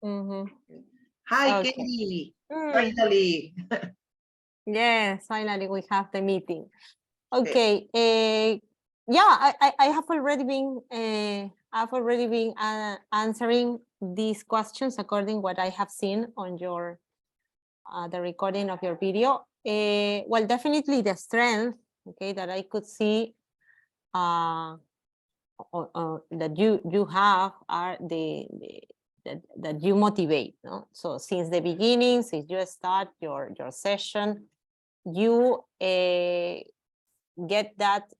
Hi, Okay. Katie. Finally. Yes, finally we have the meeting. Okay. Okay. Yeah, I have already been answering these questions according what I have seen on your the recording of your video. Well, definitely the strength, okay, that I could see that you have are that you motivate, no? So since the beginning, since you start your session, you get that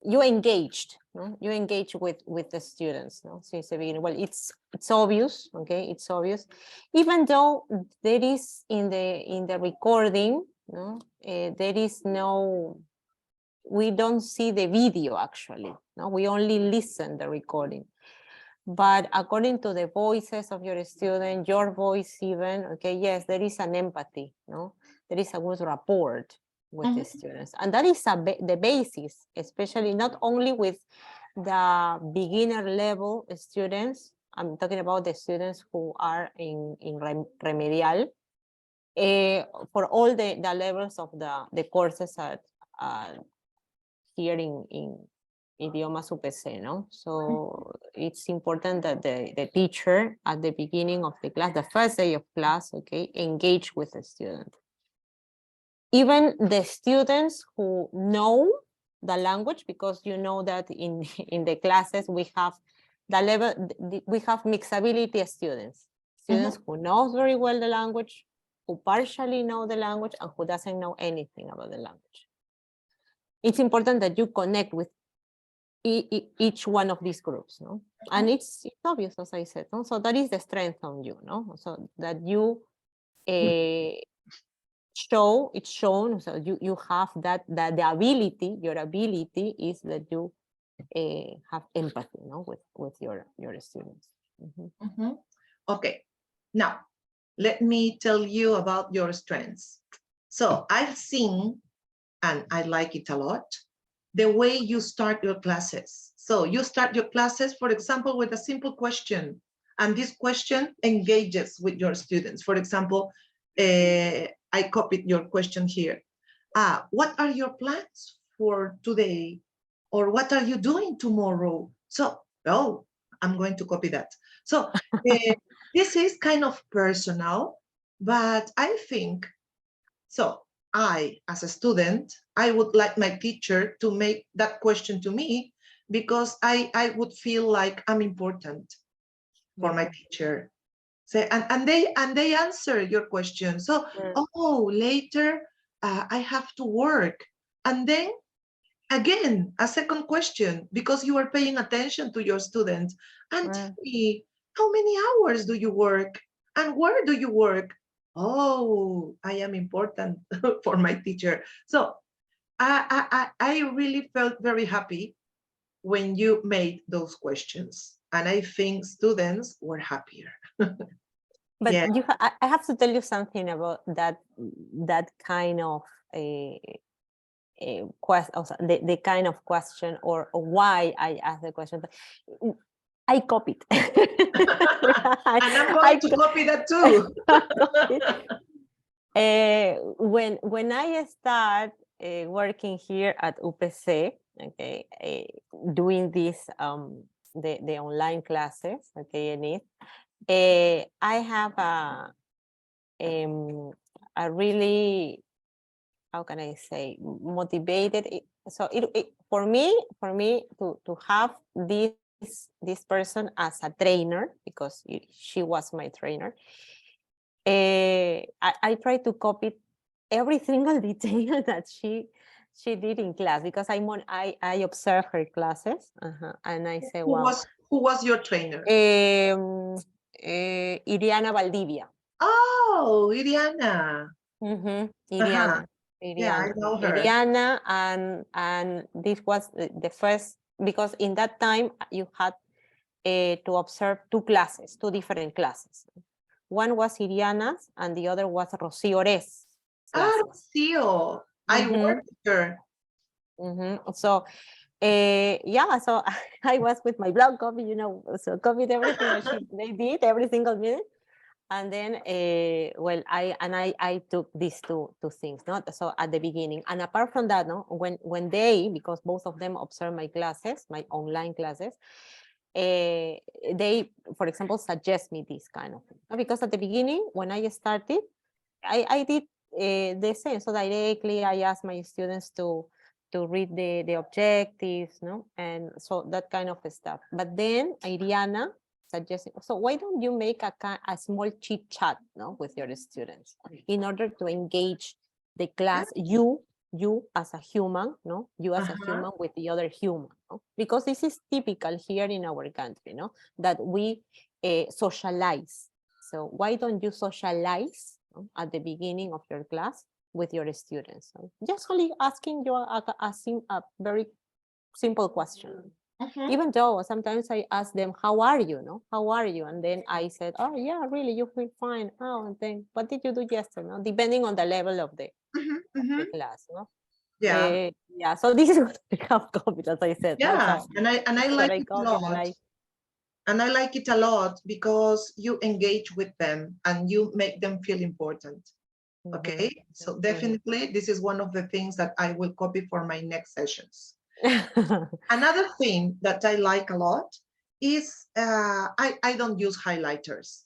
you engaged, no? You engage with the students, no? Since the beginning. Well, it's obvious, okay, it's obvious, even though there is in the recording, no, there is no, we don't see the video actually, no, we only listen the recording. But according to the voices of your student, your voice even, okay, yes, there is an empathy, no, there is a good rapport with the students, and that is the basis, especially not only with the beginner level students. I'm talking about the students who are in remedial, for all the levels of the courses at here in Idiomas UPC, no? So it's important that the teacher at the beginning of the class, the first day of class, okay, engage with the student. Even the students who know the language, because you know that in the classes we have the level, we have mixability students, who knows very well the language, who partially know the language, and who doesn't know anything about the language. It's important that you connect with each one of these groups, no? And it's obvious, as I said, no? So that is the strength on you, no? So that you it's shown, so you have that the ability, your ability is that you have empathy, no, with your students. Okay, now let me tell you about your strengths. So I've seen, and I like it a lot, the way you start your classes. So you start your classes, for example, with a simple question, and this question engages with your students. For example, I copied your question here. What are your plans for today? Or what are you doing tomorrow? So, oh, I'm going to copy that. So this is kind of personal, but I think, so I, as a student, I would like my teacher to make that question to me, because I would feel like I'm important for my teacher. So, and they answer your question. So, oh, later I have to work. And then again, a second question, because you are paying attention to your students. And tell me, how many hours do you work? And where do you work? Oh, I am important for my teacher. So I really felt very happy when you made those questions. And I think students were happier. But Yeah. I have to tell you something about that kind of the kind of question, or why I asked the question. I copied. And I'm going to copy that too. When I start working here at UPC, okay, doing this the online classes, okay, Enid, I have a really, how can I say, motivated. So for me to have this person as a trainer, because she was my trainer, I try to copy every single detail that she did in class, because I observe her classes, and I say, wow. Who was your trainer? Iriana Valdivia. Oh, Iriana. Iriana. Yeah, I know her. Iriana, and this was the first, because in that time you had to observe two different classes. One was Iriana's, and the other was Rocío Orez. Rocío. I worked with her. So Yeah, so I was with my blog copy, so copied everything that they did every single minute. And then, well, I took these two things, not so at the beginning. And apart from that, no, when they, because both of them observe my classes, my online classes, they, for example, suggest me this kind of thing. Because at the beginning, when I started, I did the same. So directly, I asked my students to read the objectives, no, and so that kind of stuff. But then Iriana suggested, so why don't you make a small chit chat, no, with your students in order to engage the class, you as a human, no, you as a human with the other human, no? Because this is typical here in our country, no, that we socialize. So why don't you socialize, no, at the beginning of your class with your students? So just only asking you a very simple question. Even though sometimes I ask them, how are you? No, how are you? And then I said, oh yeah, really, you feel fine. Oh, and then what did you do yesterday? No, depending on the level of the class. No, Yeah, yeah. So this is what I have copied, as I said. No? yeah, So and I this is what like I it a copied, and lot. And I like it a lot because you engage with them and you make them feel important. Okay, so definitely this is one of the things that I will copy for my next sessions. Another thing that I like a lot is I don't use highlighters.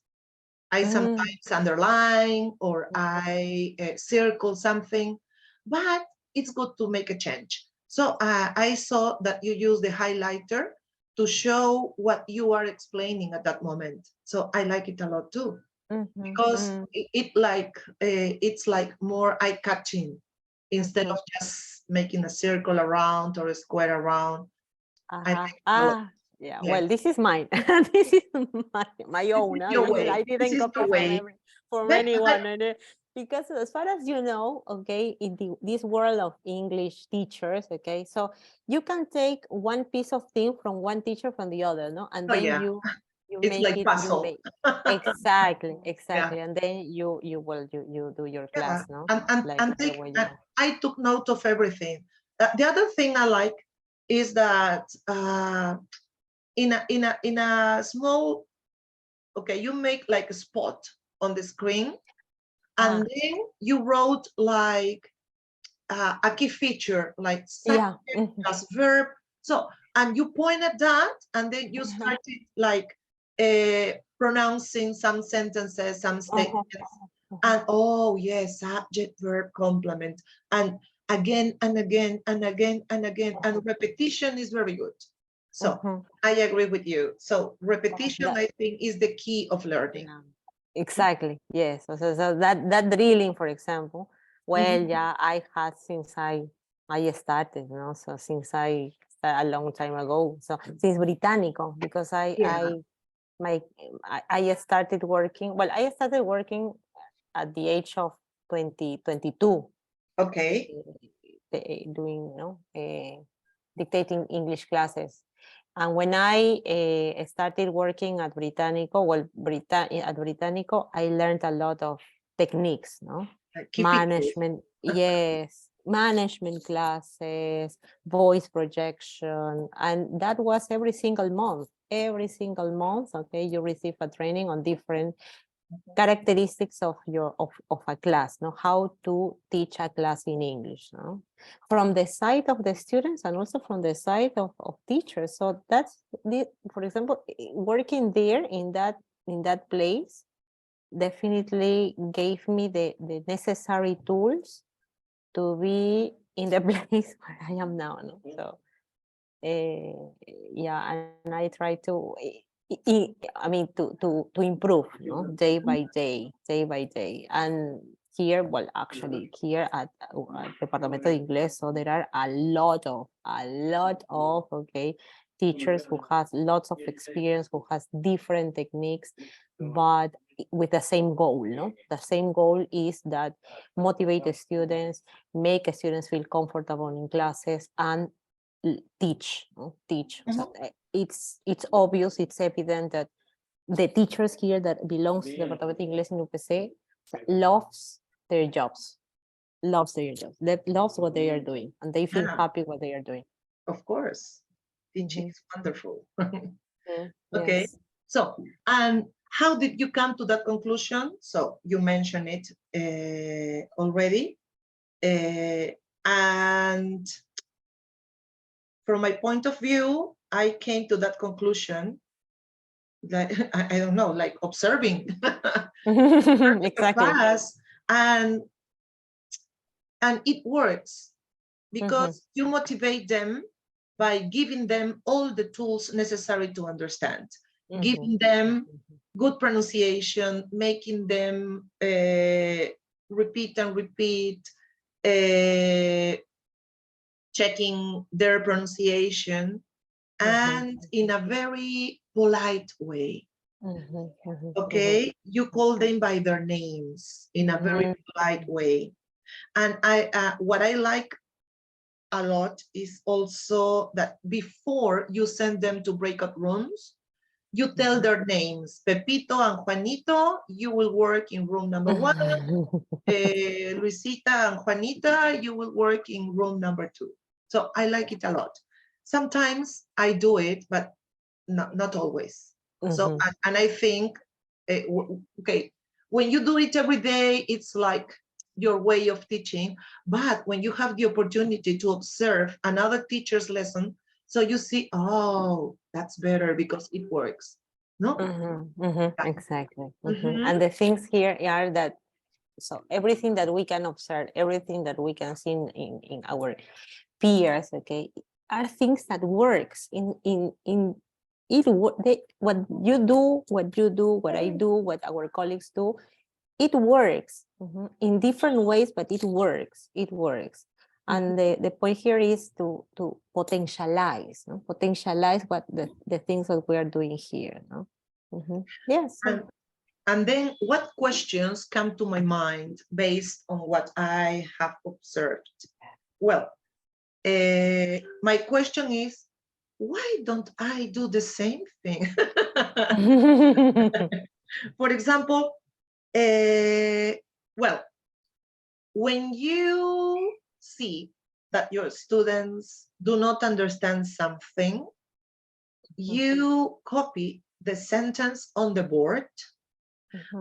I sometimes underline or I circle something, but it's good to make a change. So I saw that you use the highlighter to show what you are explaining at that moment. So I like it a lot too, because it's like more eye-catching instead of just making a circle around or a square around. I like it a lot. Yeah, Yes. well, this is mine. This is my own. Your way. I This didn't is copy your way. from anyone. Because as far as you know, okay, in this world of English teachers, okay, so you can take one piece of thing from one teacher from the other, no, and Oh then yeah, you it's make like it, puzzle. exactly, Yeah, and then you do your yeah. class, no, like And the take way you and want. I took note of everything. The other thing I like is that in a small, okay, you make like a spot on the screen, and then you wrote like a key feature like Yeah. subject plus verb. So, and you point at that, and then you started like pronouncing some sentences, some statements, and oh yes, subject, verb, complement, and again and again and again and again, and repetition is very good. So I agree with you. So repetition, I think, is the key of learning. Exactly. Yes. So that drilling, for example, well, yeah, I had since I started, so since I started a long time ago. So since Británico, because I started working. Well, I started working at the age of 22. Okay. Doing, dictating English classes. And when I started working at Británico, at Británico, I learned a lot of techniques, no? Management, yes, management classes, voice projection, and that was every single month. Every single month, okay, you receive a training on different characteristics of a class, no, how to teach a class in English, no, from the side of the students and also from the side of teachers. So that's for example, working there in that place definitely gave me the necessary tools to be in the place where I am now, no? So yeah, and I try to I mean to improve, no, day by day, and here, well, actually here at Departamento de Inglés, so there are a lot of okay teachers who has lots of experience, who has different techniques, but with the same goal, no, the same goal is that motivate the students, make the students feel comfortable in classes, and teach, no? Teach. So it's obvious, it's evident that the teachers here that belongs to the Departamento de Inglés in UPC loves their jobs, loves what they are doing, and they feel happy what they are doing. Of course, teaching Mhm. is wonderful. Mm, Okay, yes. so, and how did you come to that conclusion? So you mentioned it already. And from my point of view, I came to that conclusion that I don't know, like observing the Exactly. class, and it works Mhm. because you motivate them by giving them all the tools necessary to understand, Mhm. giving them good pronunciation, making them repeat and repeat, checking their pronunciation, and in a very polite way. Mhm. Mhm. Okay, you call them by their names in a very Mhm. polite way. And what I like a lot is also that before you send them to breakout rooms, you tell their names. Pepito and Juanito, you will work in room number 1. Luisita and Juanita, you will work in room number 2. So I like it a lot. Sometimes I do it, but not always. So, Mhm. and I think, okay, when you do it every day, it's like your way of teaching. But when you have the opportunity to observe another teacher's lesson, so you see, oh, that's better because it works. No? Mhm. Mhm. Yeah. Exactly. Mhm. Mhm. And the things here are that, so everything that we can observe, everything that we can see in our peers, okay, are things that works in it. What you do, what I do, what our colleagues do, it works in different ways, but it works. It works. And the point here is to potentialize, no? Potentialize what the things that we are doing here. No? Yes. And then what questions come to my mind based on what I have observed? Well, my question is, why don't I do the same thing? For example, well, when you see that your students do not understand something, you copy the sentence on the board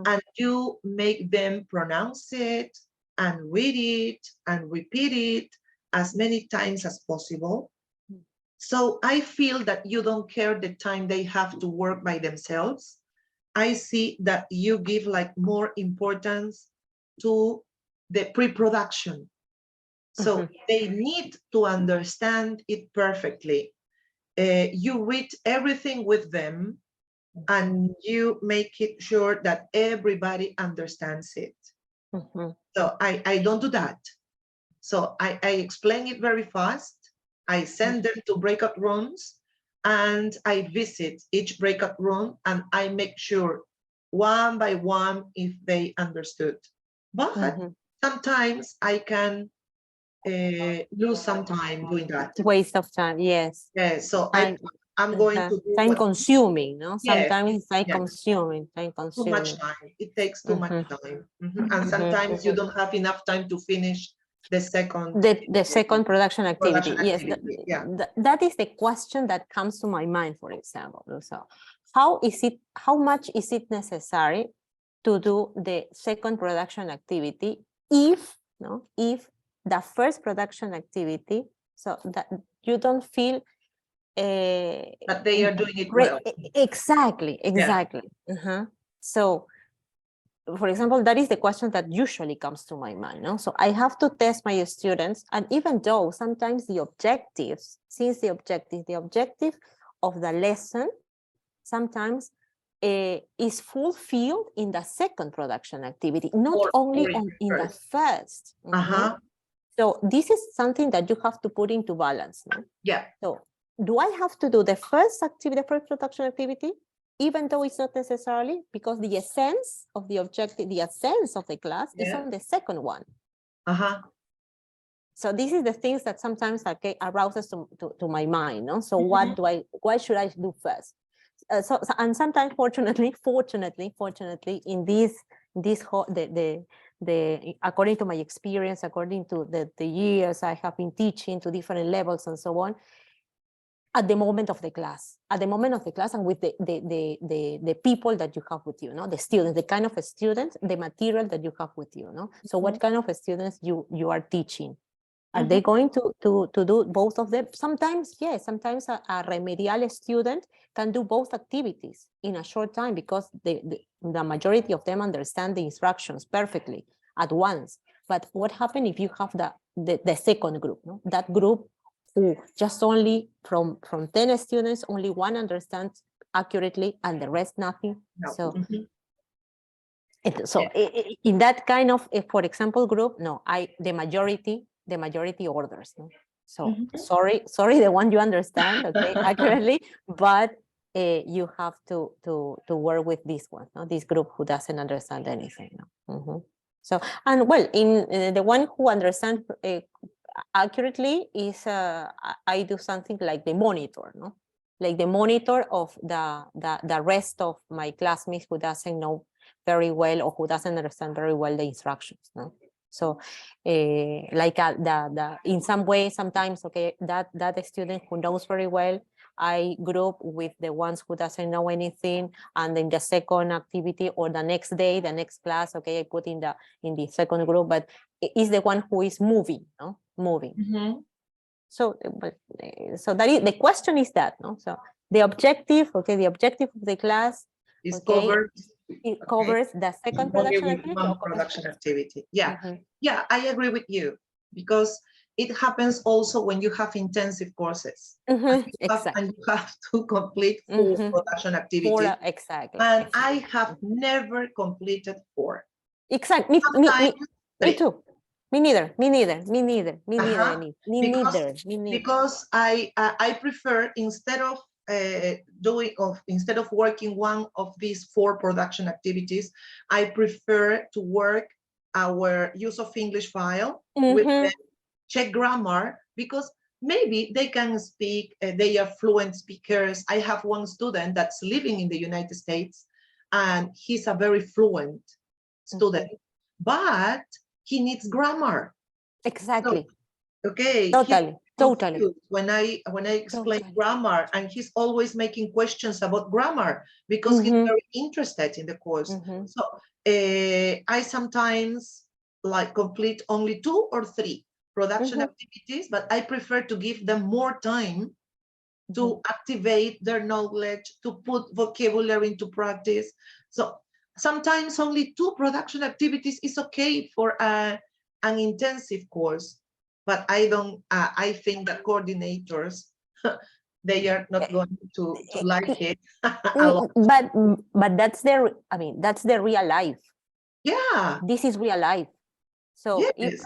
and you make them pronounce it and read it and repeat it as many times as possible. So I feel that you don't care the time they have to work by themselves. I see that you give like more importance to the pre-production. So they need to understand it perfectly. You read everything with them and you make it sure that everybody understands it. So I don't do that. So I explain it very fast. I send them to breakout rooms and I visit each breakout room and I make sure one by one if they understood. But sometimes I can lose some time doing that. Waste of time. Yes. Yeah, so And I'm going to do time what, consuming, no? yes, Sometimes it's time yes, consuming, time too much consuming. time. It takes too much time. And Mhm. sometimes you don't have enough time to finish the second The second production activity, yes, activity. Yeah. that is the question that comes to my mind, for example. So how much is it necessary to do the second production activity if the first production activity, so that you don't feel But they are doing it well. exactly. Yeah. So for example, that is the question that usually comes to my mind. No? So I have to test my students, and even though sometimes the objective of the lesson sometimes is fulfilled in the second production activity, not only in the first. So this is something that you have to put into balance. No? Yeah. So do I have to do the first production activity, even though it's not necessarily, because the essence of the objective, the essence of the class is on the second one. So this is the things that sometimes arouses to my mind. No? So why should I do first? And sometimes, fortunately, in the according to my experience, according to the years I have been teaching to different levels and so on, at the moment of the class, and with the people that you have with you, no? The students, the kind of students, the material that you have with you, no? So what kind of students you are teaching? Are they going to do both of them? Sometimes, yes, sometimes a remedial student can do both activities in a short time because the majority of them understand the instructions perfectly at once. But what happens if you have the second group, no? That group who just only from 10 students, only one understands accurately and the rest nothing. No. So, Mhm. in that kind of, for example, group, no, the majority orders. No? So Mhm. sorry, the one you understand, okay, accurately, but you have to work with this one, no? This group who doesn't understand anything. No? Mhm. So, and well, in the one who understands accurately is I do something like the monitor, no? Like the monitor of the rest of my classmates who doesn't know very well or who doesn't understand very well the instructions, no? So like in some way, sometimes, okay, that student who knows very well, I group with the ones who doesn't know anything, and then the second activity or the next day, the next class, okay, I put in the second group, but is the one who is moving, no? Moving. Mhm. So, so that is, the question is that, no? So the objective, okay, the objective of the class, Is okay, covered it covers the second only production with activity one or covers production activity. Yeah, Mhm. yeah, I agree with you because it happens also when you have intensive courses Exactly. and you have to complete 4 Mhm. production For activities. exactly. And exactly. I have never completed 4. Exactly. Sometimes Me 3. too. Me neither. Me neither. Me neither. Me neither. Uh-huh. Denise. Me Because neither. Me neither. because I prefer instead of instead of working one of these 4 production activities, I prefer to work our use of English file with Mhm. them, check grammar, because maybe they can speak, they are fluent speakers. I have one student that's living in the United States and he's a very fluent student, but he needs grammar. So, Exactly. okay, he's Totally. Totally. confused when I explain Totally. grammar, and he's always making questions about grammar because he's Mhm. very interested in the course. Mhm. So I sometimes like complete only 2 or 3 production Mhm. activities, but I prefer to give them more time Mhm. to activate their knowledge, to put vocabulary into practice. So sometimes only 2 production activities is okay for an intensive course, but I don't. I think that coordinators they are not going to like it a lot. But that's the, I mean, that's the real life. Yeah. This is real life. So if Yes.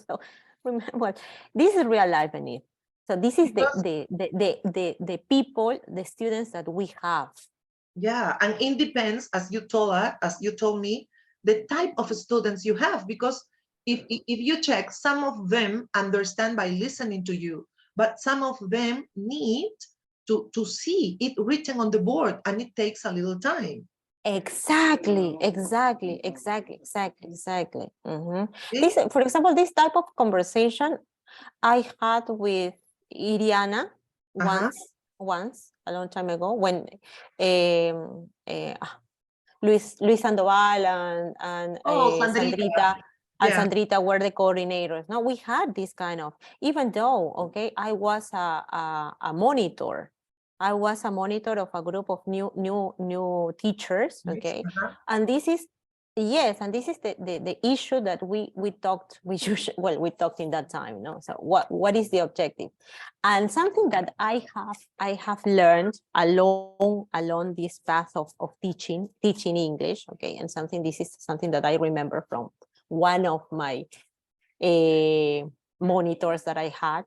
so remember, well, this is real life, Anit. So this is Because the people, the students that we have. yeah, and it depends, as you told me, the type of students you have. Because if you check, some of them understand by listening to you, but some of them need to see it written on the board, and it takes a little time. Exactly. Mhm. This, for example, this type of conversation I had with Iriana Uh-huh. once a long time ago when Luis Sandoval and Oh, Sandrita. Yeah. Sandrita were the coordinators. No, we had this kind of, even though, okay, I was a monitor. I was a monitor of a group of new teachers, okay, Uh-huh. and this is yes, and this is the issue that we talked we talked in that time, no. So what is the objective? And something that I have learned along this path of teaching English, okay, and this is something that I remember from one of my monitors that I had,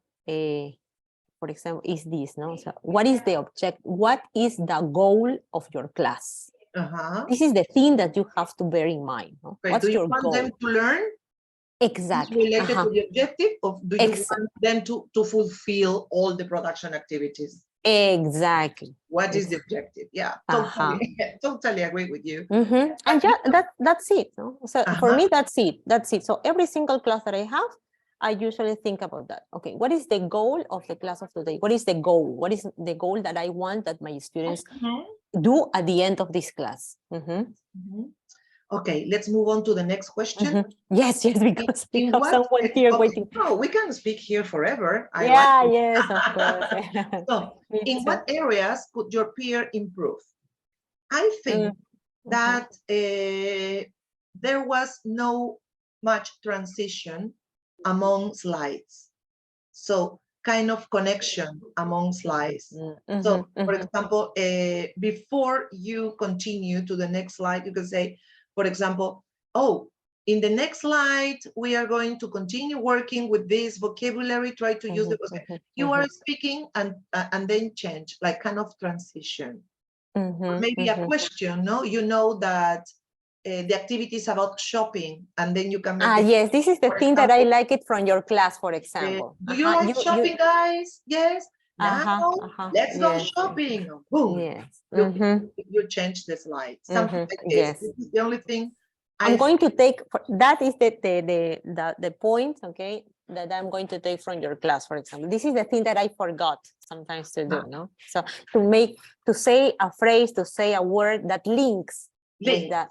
for example, is this, no? So what is the object? What is the goal of your class? Uh-huh. This is the thing that you have to bear in mind, no? Okay. Do What's you your want them goal? to learn? Is Exactly. related to the objective, or do you Ex want them to fulfill all the production activities? exactly. What is the objective? Yeah, totally, totally agree with you. And yeah, that's it, no? So for Uh-huh. me, that's it. So every single class that I have, I usually think about that. Okay, what is the goal of the class of today? What is the goal? What is the goal that I want that my students do at the end of this class? Okay, let's move on to the next question. Yes, because we In have what someone here okay, waiting. no, we can speak here forever. I Yeah, like it. yes, of course. So, Me in too. what areas could your peer improve? I think that there was no much transition among slides. So kind of connection among slides. So for example, before you continue to the next slide, you can say, for example, oh, in the next slide, we are going to continue working with this vocabulary, try to use it. You are speaking and then change, like kind of transition. Or maybe a question, no? You know that the activity is about shopping, and then you can make yes, this is the thing that I like it from your class, for example. do you like shopping, guys? Yes. Now let's go shopping. Boom. Yes. You change the slide. Something like this. Yes. This is the only thing I'm going to take. That is the point. Okay, that I'm going to take from your class, for example. This is the thing that I forgot sometimes to do. No, so to say a phrase, to say a word that links. With that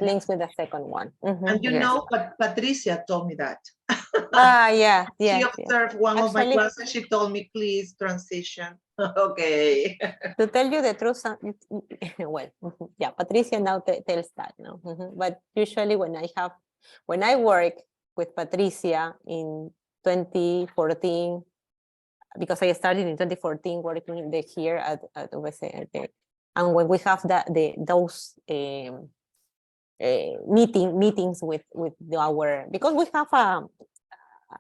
links with the second one. And you know, but Patricia told me that. Yeah. She observed one of my classes. She told me, please transition. Okay. To tell you the truth, well, yeah, Patricia now tells that, no. But usually when I work with Patricia in 2014, because I started in 2014 working here at UBC, and when we have those meetings with our, because we have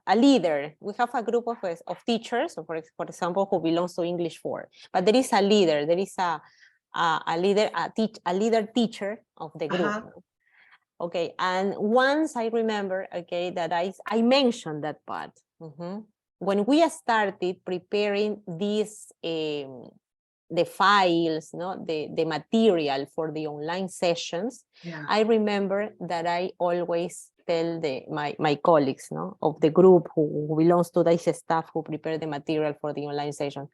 a leader, we have a group of teachers, for example, who belongs to English 4, but there is a leader, there is a leader teacher of the group. Okay, and once I remember, okay, that I mentioned that part. When we started preparing this the files, no, the material for the online sessions, I remember that I always tell my colleagues, no, of the group who belongs to this staff who prepare the material for the online session,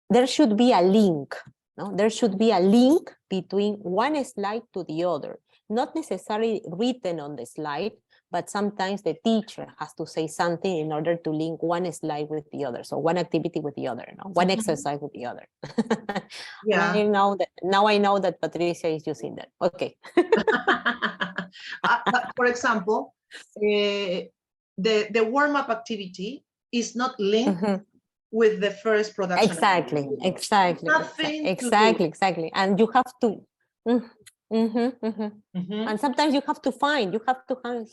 there should be a link, no? There should be a link between one slide to the other, not necessarily written on the slide, but sometimes the teacher has to say something in order to link one slide with the other. So one activity with the other, no? One exercise with the other. Yeah. And now I know that Patricia is using that. Okay. But for example, the warm-up activity is not linked with the first production. Exactly. And you have to. And sometimes you have to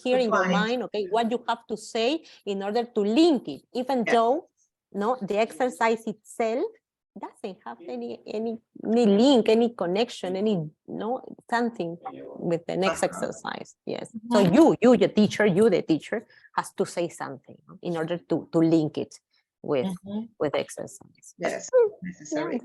hear in your mind, okay, what you have to say in order to link it, even though the exercise itself doesn't have any link, any connection, something with the next exercise. Yes. So the teacher has to say something in order to link it with exercise. Yes, necessary.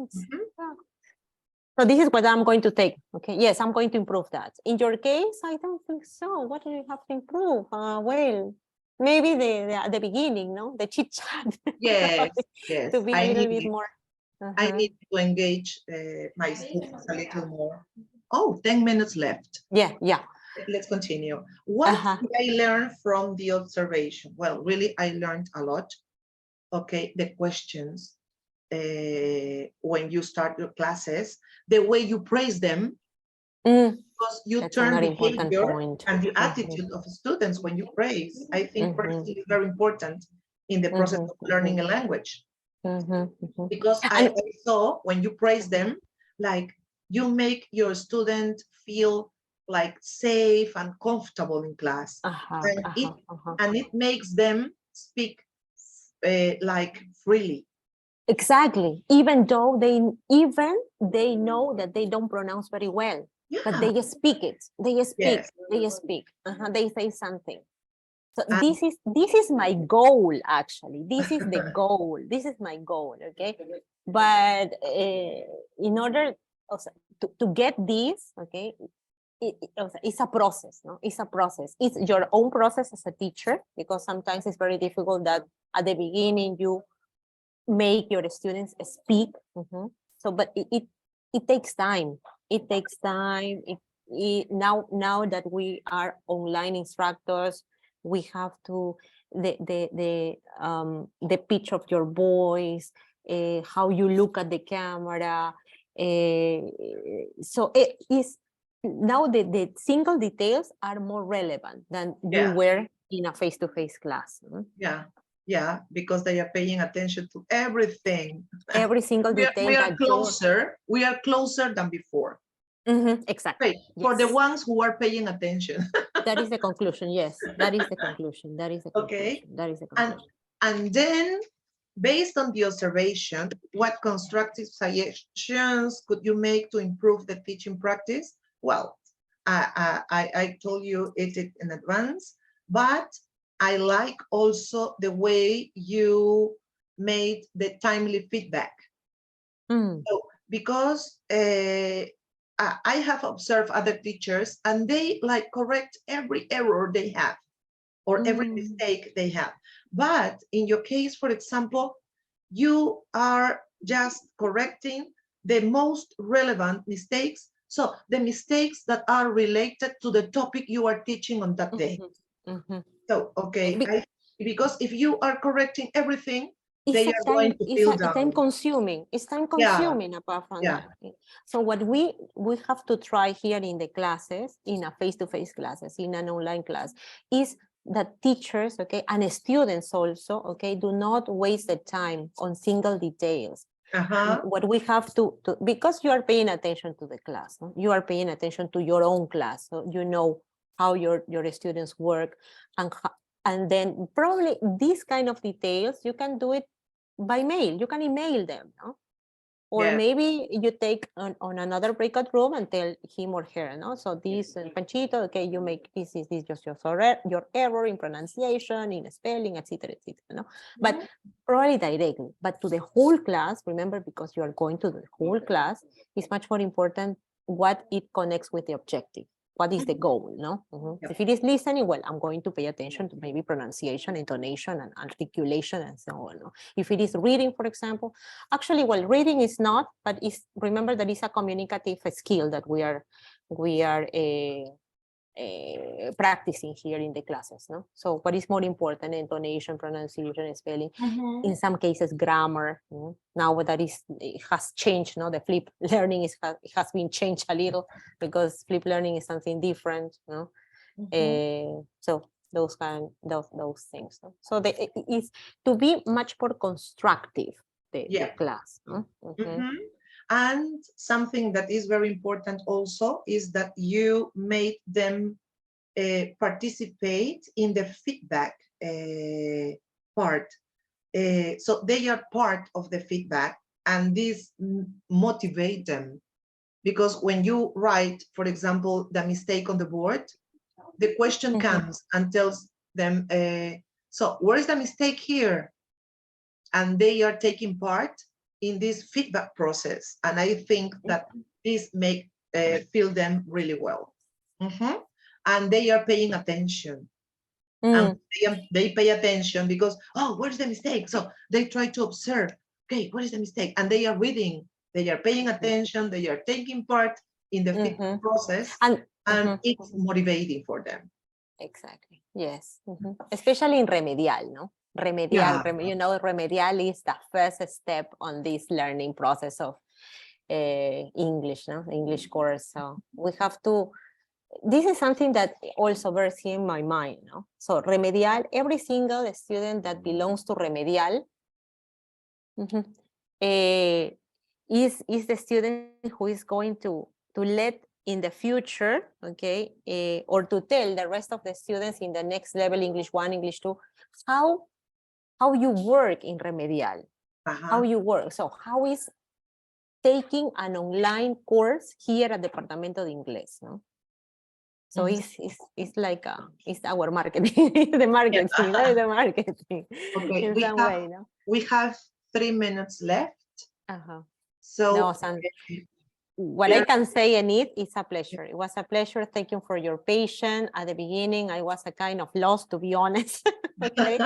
So this is what I'm going to take. Okay. Yes, I'm going to improve that. In your case, I don't think so. What do you have to improve? Well, maybe the beginning, no, the chit chat. Yes. To be a little bit more. I need to engage my students a little more. Oh, 10 minutes left. Yeah. Let's continue. What did I learn from the observation? Well, really, I learned a lot. Okay, the questions. When you start your classes, the way you praise them, because you turn behavior and the attitude of students when you praise. I think praising is very important in the process of learning a language. Because I saw when you praise them, like you make your student feel like safe and comfortable in class, and it makes them speak like freely. Exactly. Even though they know that they don't pronounce very well, but they just speak it. They speak. They say something. So this is my goal, actually. This is the goal. This is my goal. Okay. But in order to get this, okay, it's a process, no? It's a process. It's your own process as a teacher, because sometimes it's very difficult that at the beginning you make your students speak. So, but it takes time. It takes time. Now that we are online instructors, we have to the pitch of your voice, how you look at the camera. So it is now the single details are more relevant than you Yeah. were in a face-to-face class. Yeah, because they are paying attention to everything. Every single detail We are that you're- closer. We are closer than before. Exactly. Right. For the Yes. ones who are paying attention. That is the conclusion. Yes, that is the conclusion. That is the Okay. conclusion. That is the And conclusion. and then, based on the observation, what constructive suggestions could you make to improve the teaching practice? Well, I told you it in advance, but I like also the way you made the timely feedback. Because I have observed other teachers and they like correct every error they have or every mistake they have. But in your case, for example, you are just correcting the most relevant mistakes. So the mistakes that are related to the topic you are teaching on that day. So, okay, because if you are correcting everything, they are going to feel down. Time consuming. It's time consuming apart from that. So what we have to try here in the classes, in a face-to-face classes, in an online class, is that teachers, okay, and students also, okay, do not waste the time on single details. What we have to because you are paying attention to the class, no? You are paying attention to your own class, so you know how your students work, and then probably these kind of details you can do it by mail. You can email them, no? Or maybe you take on another breakout room and tell him or her, no? So this Panchito, okay, you make this is just your error in pronunciation, in spelling, etc., no? But probably directly, but to the whole class, remember, because you are going to the whole class, it's much more important what it connects with the objective. What is the goal, no? If it is listening, well, I'm going to pay attention to maybe pronunciation, intonation, and articulation, and so on. No? If it is reading, for example, actually, well, reading is not, but remember that it's a communicative skill that we are practicing here in the classes, no? So what is more important? Intonation, pronunciation, spelling, in some cases grammar. Now that it has changed, no? The flip learning has been changed a little because flip learning is something different, no? So those things, no? So it's to be much more constructive, the class, no? And something that is very important also is that you made them participate in the feedback part. So they are part of the feedback, and this motivate them. Because when you write, for example, the mistake on the board, the question comes and tells them, so where is the mistake here? And they are taking part in this feedback process. And I think that this make feel them really well. And they are paying attention. And they pay attention because, oh, where's the mistake? So they try to observe, okay, what is the mistake? And they are reading, they are paying attention, they are taking part in the feedback process, and it's motivating for them. Exactly, yes. Especially in remedial, no? Remedial, remedial is the first step on this learning process of English, no? English course. So we have to, this is something that also bears in my mind, no? So remedial, every single student that belongs to remedial is the student who is going to let in the future, okay, or to tell the rest of the students in the next level, English 1, English 2, how you work in remedial, how you work. So how is taking an online course here at Departamento de Inglés, no? So it's like it's our marketing, the marketing, the marketing. Okay, in some way, no? We have 3 minutes left. So No, what I can say, Enid, it's a pleasure. It was a pleasure. Thank you for your patience. At the beginning, I was a kind of lost, to be honest, okay,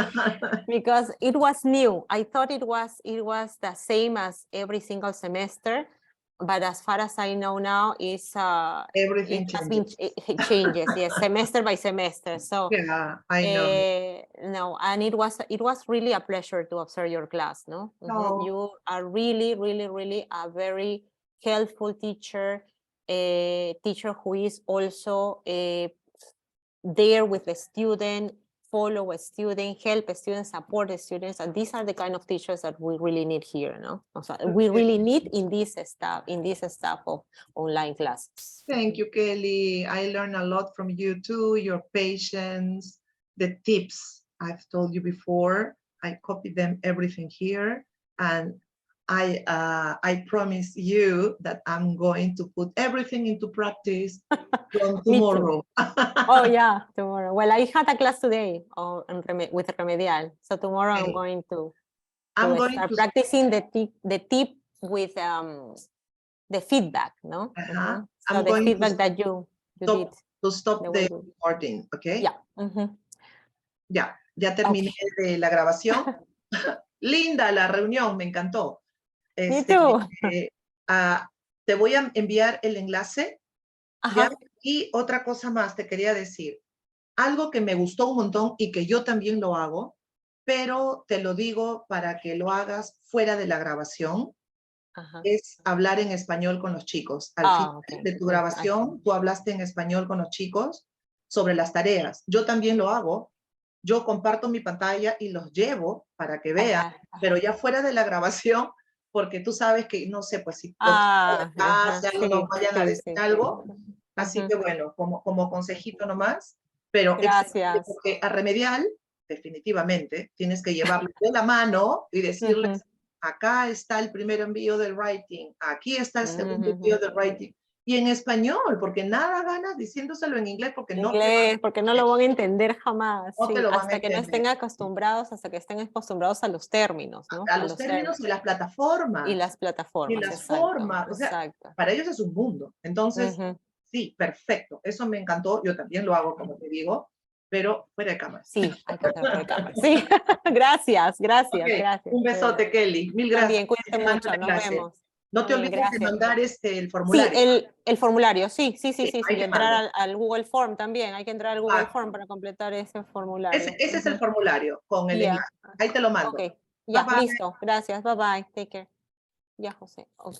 because it was new. I thought it was the same as every single semester, but as far as I know now, Everything it has been changes. it changes, yes, semester by semester. So Yeah, I know. no, and it was really a pleasure to observe your class. No, No, you are really, really, really a very helpful teacher, a teacher who is also there with the student, follow a student, help a student, support the students, and these are the kind of teachers that we really need here, no? So we really need in this stuff of online classes. thank you, Kelly. I learned a lot from you too, your patience, the tips I've told you before. I copied them, everything here. And I promise you that I'm going to put everything into practice from Me too. tomorrow. Oh yeah, tomorrow. Well, I had a class today with Remedial. So tomorrow I'm Okay. going to I'm going start to practicing the tip with the feedback, no? uh-huh. So I'm the going feedback that you did. stop The the way you, recording, okay? yeah. Ya terminé Okay. de la grabación. Linda la reunión, me encantó. Me too. Te voy a enviar el enlace, ¿ya? Ajá. Y otra cosa más te quería decir. Algo que me gustó un montón y que yo también lo hago, pero te lo digo para que lo hagas fuera de la grabación, Ajá. es hablar en español con los chicos. Al final Okay. de tu grabación, tú hablaste en español con los chicos sobre las tareas. Yo también lo hago. Yo comparto mi pantalla y los llevo para que vean, pero ya fuera de la grabación, porque tú sabes que, no sé, pues si nos vayan a Sí, decir sí. algo. Así que bueno, como consejito nomás, pero excelente, Gracias. porque a Remedial, definitivamente, tienes que llevarlo de la mano y decirles, acá está el primer envío del writing, aquí está el segundo envío del writing, y en español, porque nada ganas diciéndoselo en inglés, porque no te Inglés, porque no lo van a entender jamás, no te sí, lo van a hasta que no entender. estén acostumbrados, a los términos, ¿no? A los términos y las plataformas. Y las Y plataformas, las exacto, formas, o sea, exacto. para ellos es un mundo. Entonces, sí, perfecto. Eso me encantó. Yo también lo hago, como te digo, pero fuera de cámaras. Sí, hay que hacer por cámara. Sí, gracias, Ok, gracias. un besote, Kelly. Mil gracias. También, cuídate Te mando mucho, el nos enlace. vemos. No te Amén, olvides de gracias. mandar el Sí, formulario. el formulario, sí, Ahí y te entrar mando. al Google Form también, hay que entrar al Google Ah, Form para completar ese formulario. ese es el formulario con el Ya, enlace. Ahí te lo mando. ok, Bye ya, bye. listo, gracias, bye bye, take care. Ya, José, ok.